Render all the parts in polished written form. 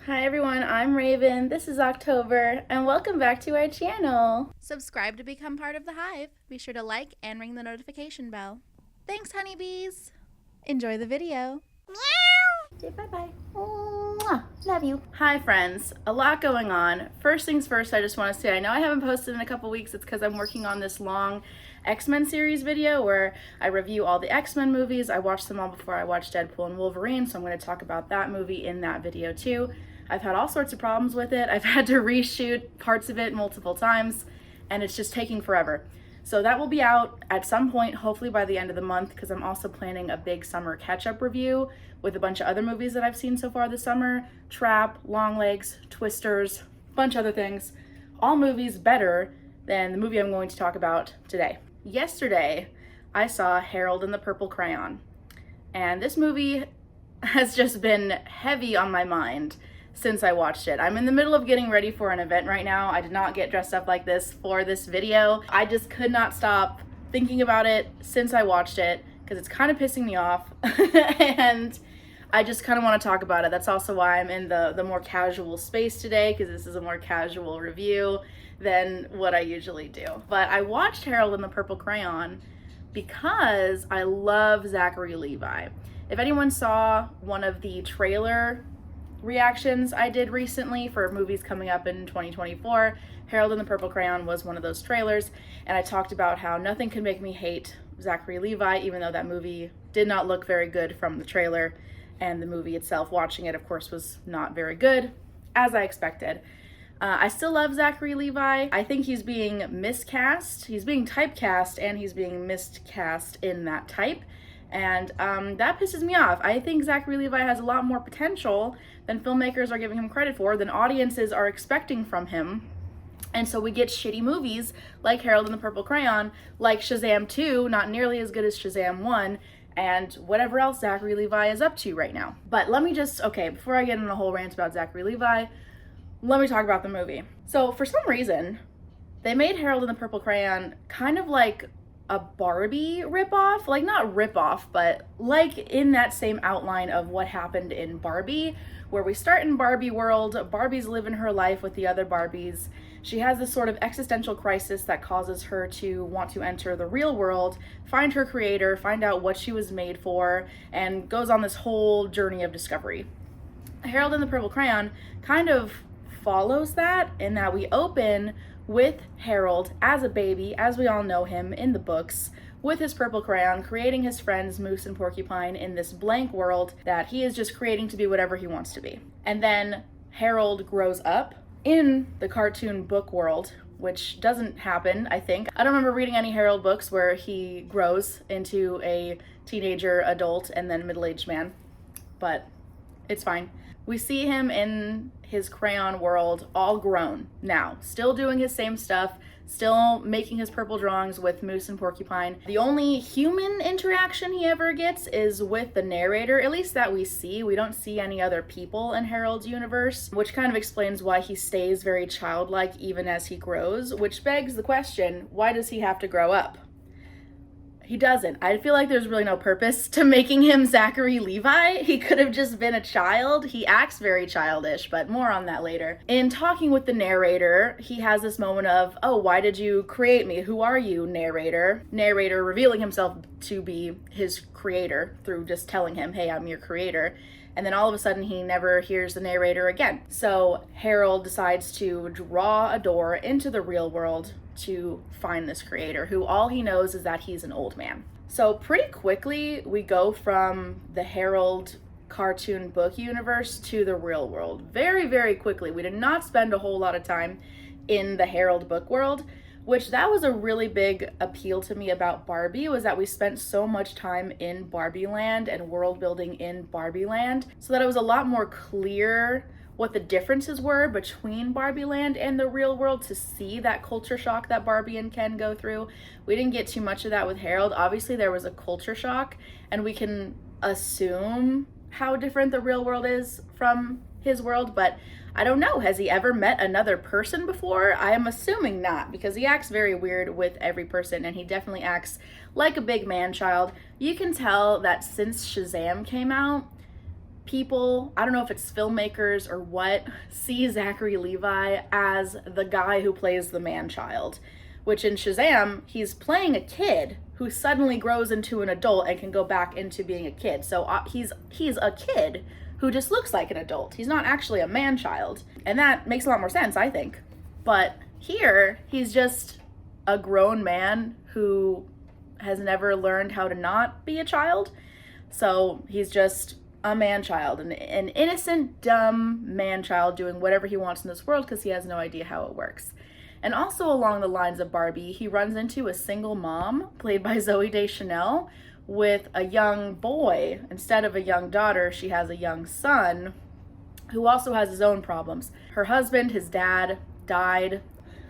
Hi everyone, I'm Raven, this is October, and welcome back to our channel. Subscribe to become part of the hive. Be sure to like and ring the notification bell. Thanks, honeybees. Enjoy the video. Meow! Say bye-bye. Mwah. Love you. Hi friends, a lot going on. First things first, I just want to say, I know I haven't posted in a couple weeks. It's because I'm working on this long X-Men series video where I review all the X-Men movies. I watched them all before I watched Deadpool and Wolverine, so I'm going to talk about that movie in that video too. I've had all sorts of problems with it. I've had to reshoot parts of it multiple times, and it's just taking forever. So that will be out at some point, hopefully by the end of the month, because I'm also planning a big summer catch-up review with a bunch of other movies that I've seen so far this summer. Trap, Longlegs, Twisters, a bunch of other things. All movies better than the movie I'm going to talk about today. Yesterday, I saw Harold and the Purple Crayon, and this movie has just been heavy on my mind since I watched it. I'm in the middle of getting ready for an event right now. I did not get dressed up like this for this video. I just could not stop thinking about it since I watched it because it's kind of pissing me off and I just kind of want to talk about it. That's also why I'm in the more casual space today, because this is a more casual review than what I usually do. But I watched Harold and the Purple Crayon because I love Zachary Levi. If anyone saw one of the trailer reactions I did recently for movies coming up in 2024, Harold and the Purple Crayon was one of those trailers, and I talked about how nothing could make me hate Zachary Levi, even though that movie did not look very good from the trailer, and the movie itself, watching it, of course, was not very good, as I expected. I still love Zachary Levi. I think he's being miscast. He's being typecast, and he's being miscast in that type. And that pisses me off. I think Zachary Levi has a lot more potential than filmmakers are giving him credit for, than audiences are expecting from him. And so we get shitty movies like Harold and the Purple Crayon, like Shazam 2, not nearly as good as Shazam 1, and whatever else Zachary Levi is up to right now. But let me just, before I get in a whole rant about Zachary Levi, let me talk about the movie. So for some reason, they made Harold and the Purple Crayon kind of like a Barbie ripoff, like not ripoff, but like in that same outline of what happened in Barbie, where we start in Barbie world. Barbie's living her life with the other Barbies. She has this sort of existential crisis that causes her to want to enter the real world, find her creator, find out what she was made for, and goes on this whole journey of discovery. Harold and the Purple Crayon kind of follows that, in that we open with Harold as a baby, as we all know him in the books, with his purple crayon, creating his friends Moose and Porcupine in this blank world that he is just creating to be whatever he wants to be. And then Harold grows up in the cartoon book world, which doesn't happen, I think. I don't remember reading any Harold books where he grows into a teenager, adult, and then middle-aged man, but it's fine. We see him in his crayon world, all grown now, still doing his same stuff, still making his purple drawings with Moose and Porcupine. The only human interaction he ever gets is with the narrator, at least that we see. We don't see any other people in Harold's universe, which kind of explains why he stays very childlike even as he grows, which begs the question, why does he have to grow up? He doesn't. I feel like there's really no purpose to making him Zachary Levi. He could have just been a child. He acts very childish, but more on that later. In talking with the narrator, he has this moment of, oh, why did you create me? Who are you, narrator? Narrator revealing himself to be his creator through just telling him, hey, I'm your creator. And then all of a sudden he never hears the narrator again. So Harold decides to draw a door into the real world to find this creator, who all he knows is that he's an old man. So pretty quickly we go from the Harold cartoon book universe to the real world. Very, very quickly. We did not spend a whole lot of time in the Harold book world, which that was a really big appeal to me about Barbie, was that we spent so much time in Barbie land and world building in Barbie land, so that it was a lot more clear what the differences were between Barbie land and the real world, to see that culture shock that Barbie and Ken go through. We didn't get too much of that with Harold. Obviously there was a culture shock, and we can assume how different the real world is from his world, but I don't know. Has he ever met another person before? I am assuming not, because he acts very weird with every person, and he definitely acts like a big man child. You can tell that since Shazam came out, people, I don't know if it's filmmakers or what, see Zachary Levi as the guy who plays the man-child, which in Shazam, he's playing a kid who suddenly grows into an adult and can go back into being a kid. So he's a kid who just looks like an adult. He's not actually a man-child. And that makes a lot more sense, I think. But here, he's just a grown man who has never learned how to not be a child. So he's just a man-child, an innocent, dumb man-child doing whatever he wants in this world because he has no idea how it works. And also along the lines of Barbie, he runs into a single mom, played by Zooey Deschanel, with a young boy. Instead of a young daughter, she has a young son who also has his own problems. Her husband, his dad, died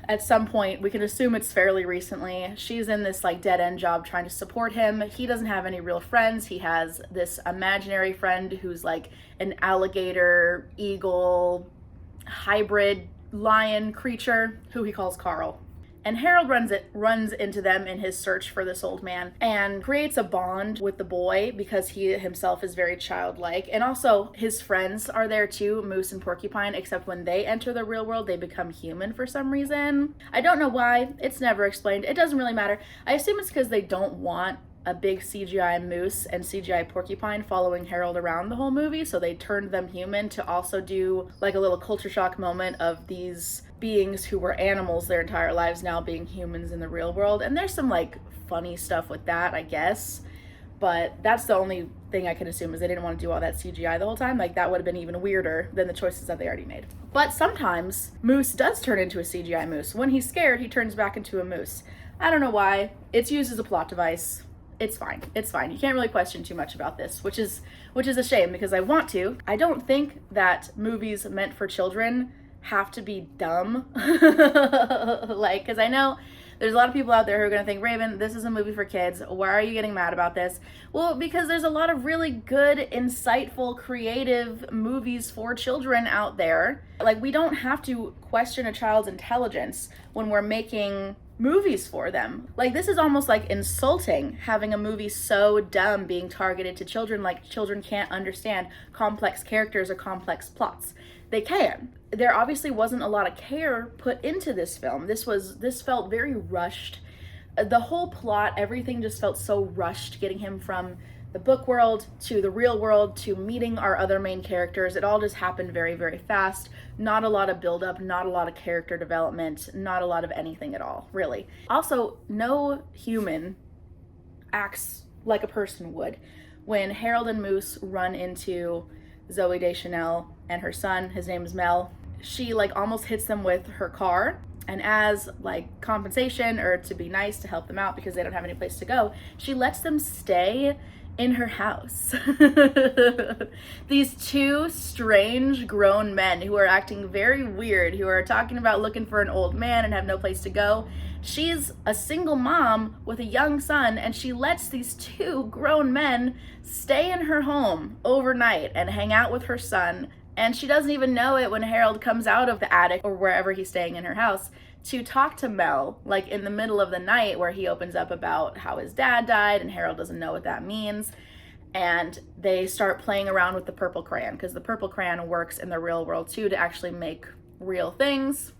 at some point. We can assume it's fairly recently. She's in this like dead-end job trying to support him. He doesn't have any real friends. He has this imaginary friend who's like an alligator, eagle, hybrid lion creature who he calls Carl. And Harold runs into them in his search for this old man and creates a bond with the boy because he himself is very childlike. And also his friends are there too, Moose and Porcupine, except when they enter the real world, they become human for some reason. I don't know why. It's never explained. It doesn't really matter. I assume it's because they don't want a big CGI moose and CGI porcupine following Harold around the whole movie, so they turned them human to also do like a little culture shock moment of these beings who were animals their entire lives now being humans in the real world. And there's some like funny stuff with that, I guess, but that's the only thing I can assume is they didn't want to do all that CGI the whole time. Like that would have been even weirder than the choices that they already made. But sometimes Moose does turn into a CGI moose. When he's scared, he turns back into a moose. I don't know why. It's used as a plot device. It's fine. It's fine. You can't really question too much about this, which is a shame because I want to. I don't think that movies meant for children have to be dumb. Like, because I know there's a lot of people out there who are going to think, Raven, this is a movie for kids. Why are you getting mad about this? Well, because there's a lot of really good, insightful, creative movies for children out there. Like, we don't have to question a child's intelligence when we're making movies for them. Like, this is almost like insulting having a movie so dumb being targeted to children, like children can't understand complex characters or complex plots. They can. There obviously wasn't a lot of care put into this film. This felt very rushed. The whole plot, everything just felt so rushed, getting him from the book world to the real world to meeting our other main characters. It all just happened very, very fast. Not a lot of build-up, not a lot of character development, not a lot of anything at all, really. Also, no human acts like a person would. When Harold and Moose run into Zooey Deschanel and her son, his name is Mel, she like almost hits them with her car. And as like compensation or to be nice to help them out because they don't have any place to go, she lets them stay in her house. These two strange grown men who are acting very weird, who are talking about looking for an old man and have no place to go. She's a single mom with a young son, and she lets these two grown men stay in her home overnight and hang out with her son. And she doesn't even know it when Harold comes out of the attic or wherever he's staying in her house to talk to Mel, like in the middle of the night, where he opens up about how his dad died and Harold doesn't know what that means. And they start playing around with the Purple Crayon because the Purple Crayon works in the real world too to actually make real things.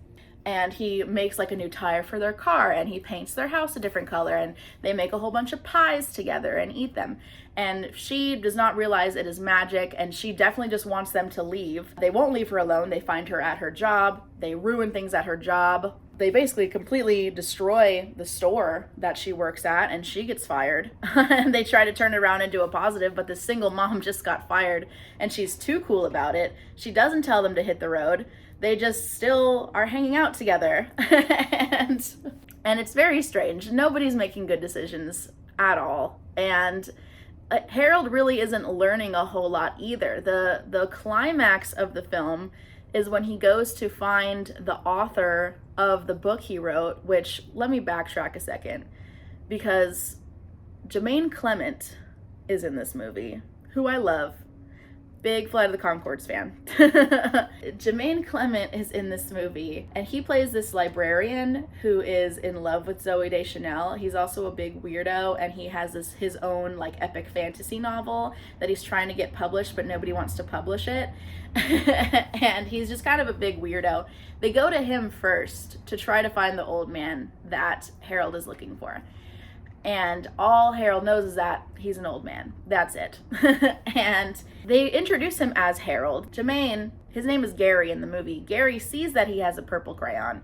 And he makes like a new tire for their car, and he paints their house a different color, and they make a whole bunch of pies together and eat them. And she does not realize it is magic, and she definitely just wants them to leave. They won't leave her alone. They find her at her job. They ruin things at her job. They basically completely destroy the store that she works at, and she gets fired. And they try to turn it around into a positive, but the single mom just got fired, and she's too cool about it. She doesn't tell them to hit the road. They just still are hanging out together. and it's very strange. Nobody's making good decisions at all. And Harold really isn't learning a whole lot either. The climax of the film is when he goes to find the author of the book he wrote, which, let me backtrack a second, because Jermaine Clement is in this movie, who I love. Big Flight of the Conchords fan. Jermaine Clement is in this movie, and he plays this librarian who is in love with Zooey Deschanel. He's also a big weirdo, and he has his own like epic fantasy novel that he's trying to get published, but nobody wants to publish it. And he's just kind of a big weirdo. They go to him first to try to find the old man that Harold is looking for. And all Harold knows is that he's an old man. That's it. And they introduce him as Harold. Jermaine, his name is Gary in the movie. Gary sees that he has a purple crayon.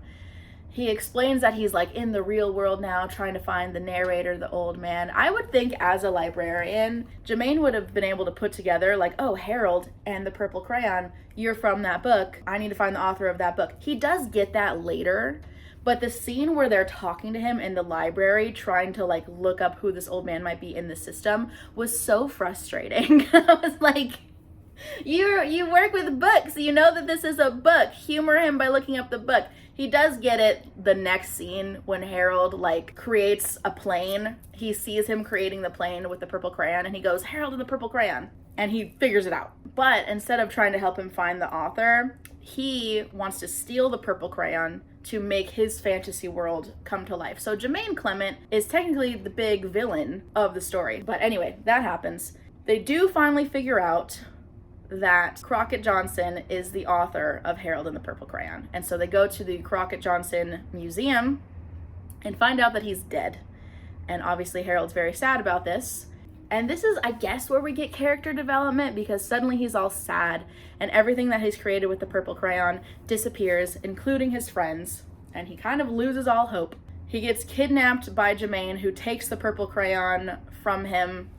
He explains that he's like in the real world now trying to find the narrator, the old man. I would think as a librarian, Jermaine would have been able to put together like, oh, Harold and the purple crayon, you're from that book. I need to find the author of that book. He does get that later. But the scene where they're talking to him in the library, trying to like look up who this old man might be in the system, was so frustrating. I was like, you work with books, you know that this is a book. Humor him by looking up the book. He does get it the next scene when Harold like creates a plane. He sees him creating the plane with the purple crayon, and he goes, Harold and the purple crayon. And he figures it out. But instead of trying to help him find the author, he wants to steal the purple crayon to make his fantasy world come to life. So Jermaine Clement is technically the big villain of the story. But anyway, that happens. They do finally figure out that Crockett Johnson is the author of Harold and the Purple Crayon. And so they go to the Crockett Johnson Museum and find out that he's dead. And obviously Harold's very sad about this. And this is, I guess, where we get character development, because suddenly he's all sad and everything that he's created with the purple crayon disappears, including his friends, and he kind of loses all hope. He gets kidnapped by Jermaine, who takes the purple crayon from him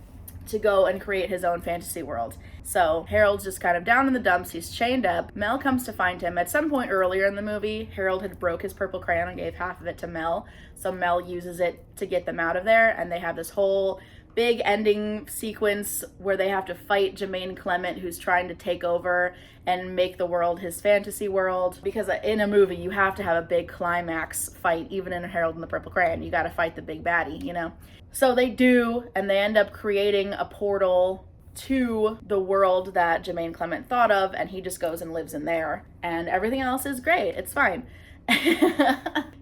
to go and create his own fantasy world. So Harold's just kind of down in the dumps. He's chained up. Mel comes to find him. At some point earlier in the movie, Harold had broke his purple crayon and gave half of it to Mel. So Mel uses it to get them out of there, and they have this whole big ending sequence where they have to fight Jermaine Clement, who's trying to take over and make the world his fantasy world. Because in a movie, you have to have a big climax fight, even in Harold and the Purple Crayon. You got to fight the big baddie, you know? So they do, and they end up creating a portal to the world that Jermaine Clement thought of, and he just goes and lives in there. And everything else is great. It's fine.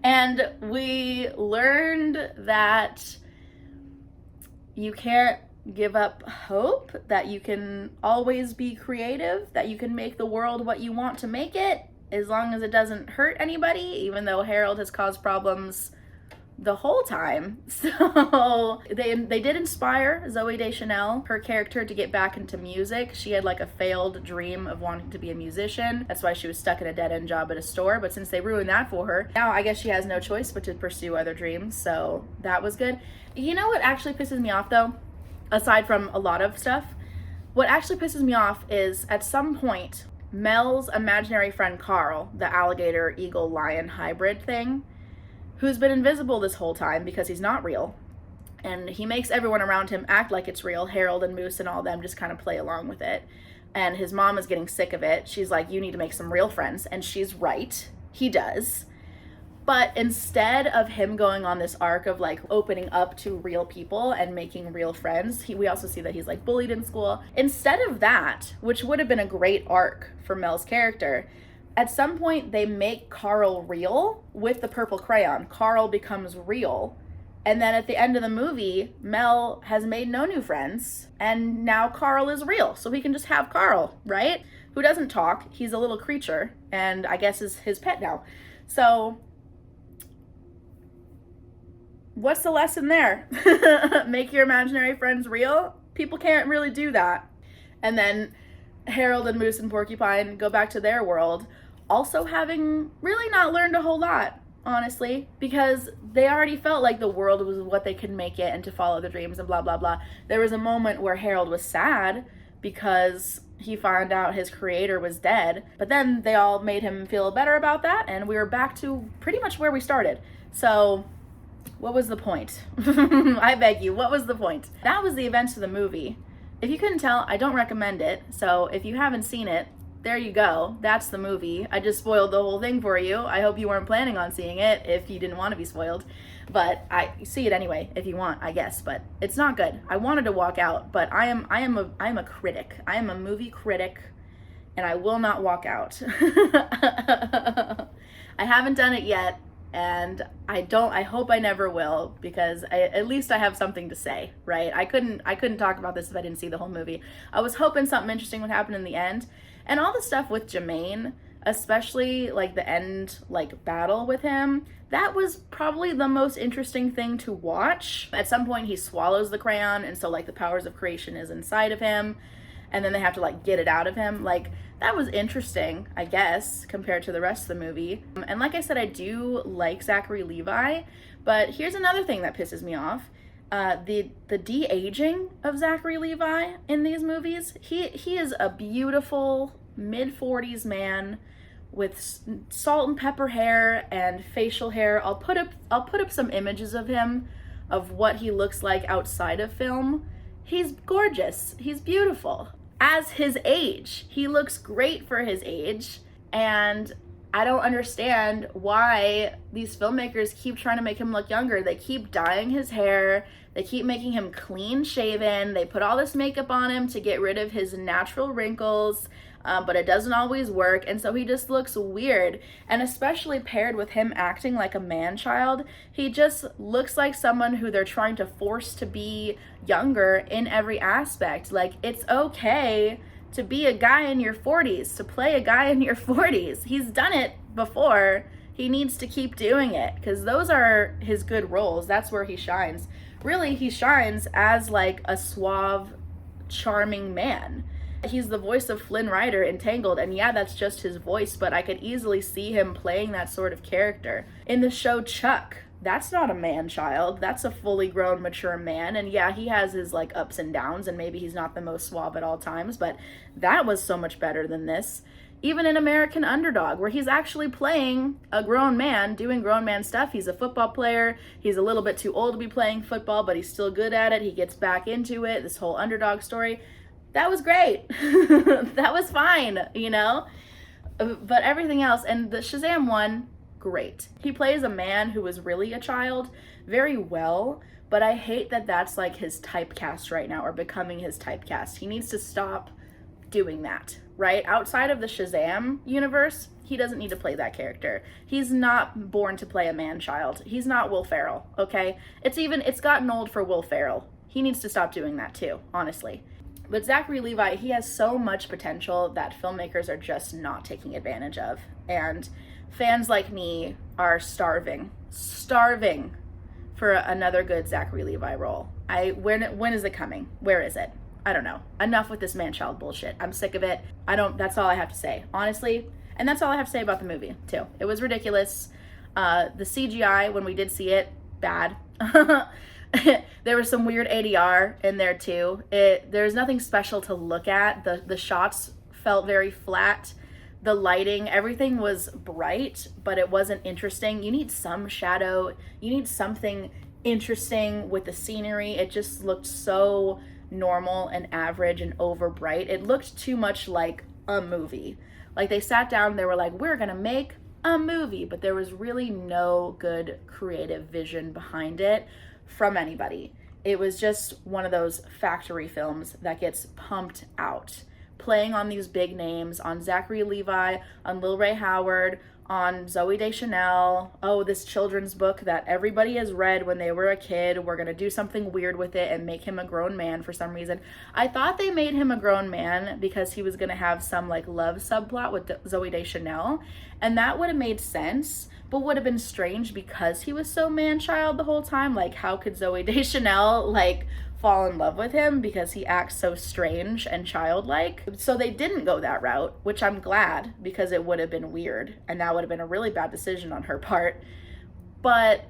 And we learned that you can't give up hope, that you can always be creative, that you can make the world what you want to make it, as long as it doesn't hurt anybody, even though Harold has caused problems the whole time. So they did inspire Zooey Deschanel, her character, to get back into music. She had like a failed dream of wanting to be a musician. That's why she was stuck in a dead-end job at a store. But since they ruined that for her, now I guess she has no choice but to pursue other dreams. So that was good. You know what actually pisses me off though? Aside from a lot of stuff, what actually pisses me off is at some point, Mel's imaginary friend Carl, the alligator, eagle, lion hybrid thing, who's been invisible this whole time because he's not real, and he makes everyone around him act like it's real. Harold and Moose and all them just kind of play along with it. And his mom is getting sick of it. She's like, you need to make some real friends. And she's right. He does. But instead of him going on this arc of like opening up to real people and making real friends, we also see that he's like bullied in school. Instead of that, which would have been a great arc for Mel's character, at some point they make Carl real with the purple crayon. Carl becomes real. And then at the end of the movie, Mel has made no new friends, and now Carl is real. So we can just have Carl, right? Who doesn't talk. He's a little creature, and I guess is his pet now. So what's the lesson there? Make your imaginary friends real? People can't really do that. And then Harold and Moose and Porcupine go back to their world, also having really not learned a whole lot, honestly, because they already felt like the world was what they could make it and to follow their dreams and blah, blah, blah. There was a moment where Harold was sad because he found out his creator was dead, but then they all made him feel better about that, and we were back to pretty much where we started. So what was the point? I beg you, what was the point? That was the events of the movie. If you couldn't tell, I don't recommend it. So if you haven't seen it, there you go. That's the movie. I just spoiled the whole thing for you. I hope you weren't planning on seeing it if you didn't want to be spoiled. But I see it anyway if you want, I guess. But it's not good. I wanted to walk out, but I am a critic. I am a movie critic, and I will not walk out. I haven't done it yet, and I hope I never will, because at least I have something to say, right? I couldn't talk about this if I didn't see the whole movie. I was hoping something interesting would happen in the end. And all the stuff with Jermaine, especially like the end like battle with him, that was probably the most interesting thing to watch. At some point he swallows the crayon, and so like the powers of creation is inside of him, and then they have to like get it out of him. Like, that was interesting, I guess, compared to the rest of the movie. And like I said, I do like Zachary Levi, but here's another thing that pisses me off. The de-aging of Zachary Levi in these movies. He is a beautiful mid-40s man with salt and pepper hair and facial hair. I'll put up some images of him, of what he looks like outside of film. He's gorgeous. He's beautiful. As his age, he looks great for his age, and I don't understand why these filmmakers keep trying to make him look younger. They keep dyeing his hair, they keep making him clean shaven, they put all this makeup on him to get rid of his natural wrinkles, but it doesn't always work, and so he just looks weird. And especially paired with him acting like a man-child, he just looks like someone who they're trying to force to be younger in every aspect. Like, it's okay to be a guy in your 40s, to play a guy in your 40s. He's done it before. He needs to keep doing it, because those are his good roles. That's where he shines. Really, he shines as like a suave, charming man. He's the voice of Flynn Rider in Tangled, and yeah, that's just his voice, but I could easily see him playing that sort of character. In the show Chuck, that's not a man-child, that's a fully grown, mature man, and yeah, he has his like ups and downs, and maybe he's not the most suave at all times, but that was so much better than this. Even in American Underdog, where he's actually playing a grown man, doing grown man stuff. He's a football player. He's a little bit too old to be playing football, but he's still good at it. He gets back into it, this whole underdog story. That was great. That was fine, you know? But everything else, and the Shazam one, great. He plays a man who is really a child very well, but I hate that that's like his typecast right now, or becoming his typecast. He needs to stop doing that, right? Outside of the Shazam universe, he doesn't need to play that character. He's not born to play a man-child. He's not Will Ferrell, okay? It's gotten old for Will Ferrell. He needs to stop doing that too, honestly. But Zachary Levi, he has so much potential that filmmakers are just not taking advantage of. And fans like me are starving for another good Zachary Levi role. When is it coming? Where is it? I don't know. Enough with this man-child bullshit. I'm sick of it. That's all I have to say, honestly. And that's all I have to say about the movie, too. It was ridiculous. The CGI, when we did see it, bad. There was some weird ADR in there too. There's nothing special to look at. The shots felt very flat. The lighting, everything was bright, but it wasn't interesting. You need some shadow. You need something interesting with the scenery. It just looked so normal and average and over bright. It looked too much like a movie. Like, they sat down, they were like, we're gonna make a movie, but there was really no good creative vision behind it from anybody. It was just one of those factory films that gets pumped out, playing on these big names, on Zachary Levi, on Lil Ray Howard, on Zooey Deschanel. Oh, this children's book that everybody has read when they were a kid. We're gonna do something weird with it and make him a grown man for some reason. I thought they made him a grown man because he was gonna have some like love subplot with Zooey Deschanel, and that would have made sense, but would have been strange because he was so man-child the whole time. Like, how could Zooey Deschanel like fall in love with him because he acts so strange and childlike? So they didn't go that route, which I'm glad, because it would have been weird, and that would have been a really bad decision on her part. But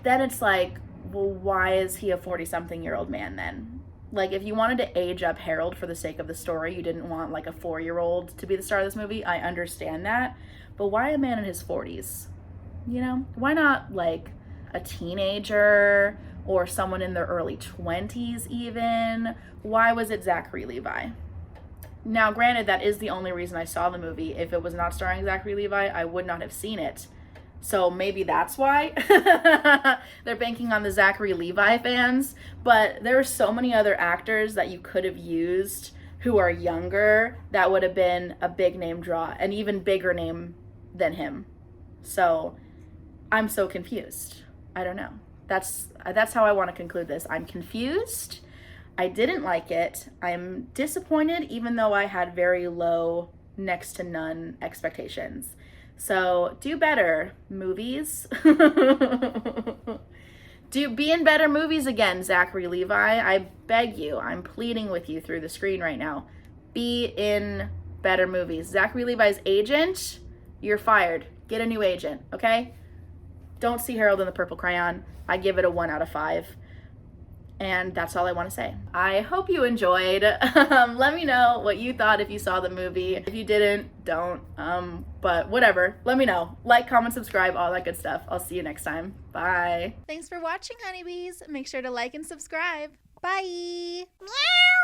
then it's like, well, why is he a 40-something-year-old man then? Like, if you wanted to age up Harold for the sake of the story, you didn't want like a 4-year-old to be the star of this movie, I understand that. But why a man in his 40s? You know, why not like a teenager or someone in their early 20s even? Why was it Zachary Levi? Now, granted, that is the only reason I saw the movie. If it was not starring Zachary Levi, I would not have seen it. So maybe that's why they're banking on the Zachary Levi fans. But there are so many other actors that you could have used who are younger that would have been a big name draw, an even bigger name than him. So I'm so confused. I don't know. That's how I want to conclude this. I'm confused. I didn't like it. I'm disappointed, even though I had very low, next to none expectations. So do better, movies. Be in better movies again, Zachary Levi. I beg you. I'm pleading with you through the screen right now. Be in better movies. Zachary Levi's agent, you're fired. Get a new agent, okay? Don't see Harold in the Purple Crayon. I give it a 1 out of 5. And that's all I want to say. I hope you enjoyed. Let me know what you thought if you saw the movie. If you didn't, don't. But whatever. Let me know. Like, comment, subscribe, all that good stuff. I'll see you next time. Bye. Thanks for watching, honeybees. Make sure to like and subscribe. Bye. Meow.